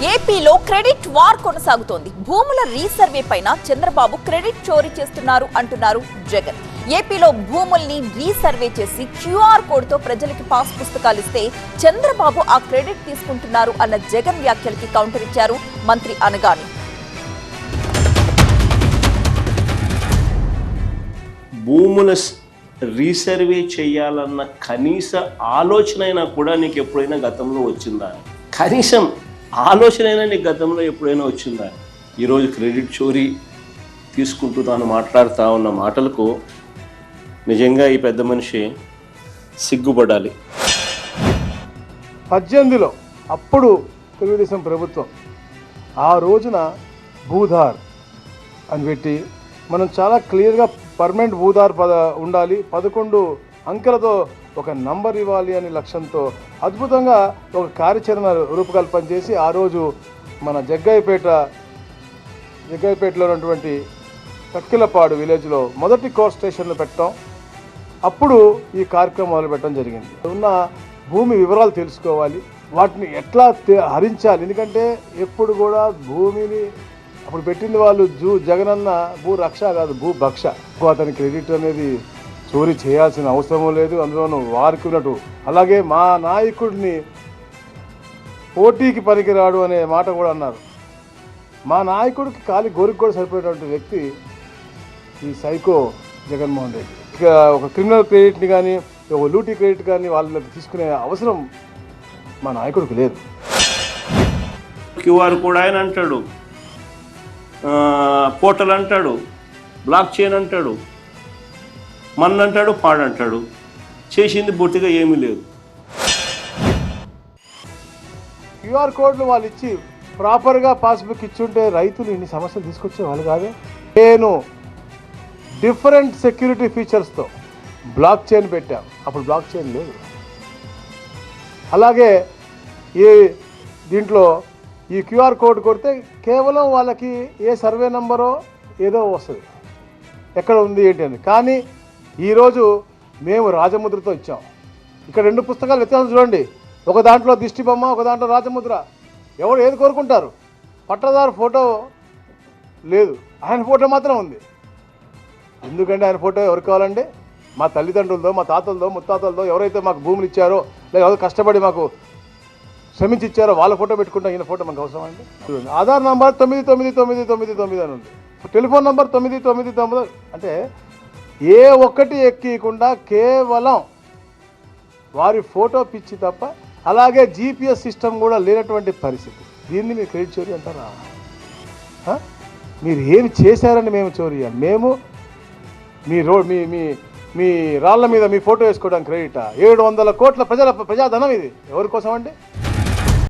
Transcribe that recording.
ఏపీలో credit war కొనసాగుతోంది. భూముల రీసర్వే పైన చంద్రబాబు క్రెడిట్ చోరీ చేస్తున్నారు అంటున్నారు జగన్. ఏపీలో భూముల్ని రీసర్వే చేసి క్యూఆర్ కోడ్ తో ప్రజలకి పాస్ పుస్తకాలు ఇస్తే చంద్రబాబు ఆ క్రెడిట్ తీసుకుంటున్నారు అన్న జగన్ వ్యాఖ్యలకి కౌంటర్ ఇచ్చారు మంత్రి అనగాని. భూముల రీసర్వే చేయాలన్న కనీస ఆలోచన అయినా కూడా నీకు ఎప్పుడైనా గతంలో వచ్చిందా? కనీసం ఆలోచన అయినా నీకు గతంలో ఎప్పుడైనా వచ్చిందా? ఈరోజు క్రెడిట్ చోరీ తీసుకుంటూ తాను మాట్లాడుతూ ఉన్న మాటలకు నిజంగా ఈ పెద్ద మనిషి సిగ్గుపడాలి. 18లో అప్పుడు తెలుగుదేశం ప్రభుత్వం ఆ రోజున భూధార్ అని పెట్టి మనం చాలా క్లియర్గా పర్మనెంట్ భూధార్ ఉండాలి, 11 అంకెలతో ఒక నంబర్ ఇవ్వాలి అనే లక్ష్యంతో అద్భుతంగా ఒక కార్యాచరణ రూపకల్పన చేసి ఆ రోజు మన జగ్గయ్యపేటలో ఉన్నటువంటి కక్కిలపాడు విలేజ్లో మొదటి కోర్ స్టేషన్లో పెట్టాం. అప్పుడు ఈ కార్యక్రమం మొదలుపెట్టడం జరిగింది. ఉన్న భూమి వివరాలు తెలుసుకోవాలి, వాటిని ఎట్లా హరించాలి. ఎందుకంటే ఎప్పుడు కూడా భూమిని అప్పుడు పెట్టింది వాళ్ళు జగనన్న భూ రక్ష కాదు, భూ భక్ష. అతని క్రెడిట్ అనేది చోరీ చేయాల్సిన అవసరం లేదు, అందులోనూ వారికి ఉన్నట్టు. అలాగే మా నాయకుడిని పోటీకి పనికిరాడు అనే మాట కూడా అన్నారు. మా నాయకుడికి ఖాళీ గోరికి కూడా సరిపోయేటువంటి వ్యక్తి ఈ సైకో జగన్మోహన్ రెడ్డి. ఇక ఒక క్రిమినల్ క్రెడిట్ని కానీ ఒక లూటీ క్రెడిట్ కానీ వాళ్ళకి తీసుకునే అవసరం మా నాయకుడికి లేదు. క్యూఆర్ కోడ్ ఆయన అంటాడు, పోర్టల్ అంటాడు, బ్లాక్ చైన్ అంటాడు, మన్నంటాడు, పాడంటాడు, చేసింది బొట్టిగా ఏమీ లేదు. క్యూఆర్ కోడ్లు వాళ్ళు ఇచ్చి ప్రాపర్గా పాస్బుక్ ఇచ్చుంటే రైతులు ఇన్ని సమస్యలు తీసుకొచ్చే వాళ్ళు కాదే. నేను డిఫరెంట్ సెక్యూరిటీ ఫీచర్స్తో బ్లాక్ చైన్ పెట్టాం, అప్పుడు బ్లాక్ చైన్ లేదు. అలాగే దీంట్లో ఈ క్యూఆర్ కోడ్ కొడితే కేవలం వాళ్ళకి ఏ సర్వే నెంబరో ఏదో వస్తుంది, ఎక్కడ ఉంది ఏంటి అని. కానీ ఈరోజు మేము రాజముద్రతో ఇచ్చాం. ఇక్కడ 2 పుస్తకాలు వ్యత్యాసం చూడండి, ఒక దాంట్లో దిష్టి బొమ్మ, ఒక దాంట్లో రాజముద్ర. ఎవరు ఏది కోరుకుంటారు? పట్టదారు ఫోటో లేదు, ఆయన ఫోటో మాత్రం ఉంది. ఎందుకంటే ఆయన ఫోటో ఎవరు కావాలండి? మా తల్లిదండ్రులతో, మా తాతలతో, ముత్తాతలతో ఎవరైతే మాకు భూములు ఇచ్చారో లేదా ఎవరు కష్టపడి మాకు శ్రమించి ఇచ్చారో వాళ్ళ ఫోటో పెట్టుకుంటాం. ఈయన ఫోటో మనకు అవసరం అండి? చూడండి, ఆధార్ నంబర్ 999999 అని ఉంది, టెలిఫోన్ నంబర్ 999. అంటే ఏ ఒక్కటి ఎక్కకుండా కేవలం వారి ఫోటో పిచ్చి తప్ప. అలాగే జీపీఎస్ సిస్టమ్ కూడా లేనటువంటి పరిస్థితి. దీన్ని మీరు క్రెడిట్ చోరీ అంటారా? మీరు ఏమి చేశారని మేము చోరీ అని? మేము మీ రాళ్ళ మీద మీ ఫోటో వేసుకోవడానికి క్రెడిటా? 700 కోట్ల ప్రజాధనం ఇది ఎవరి కోసం అండి?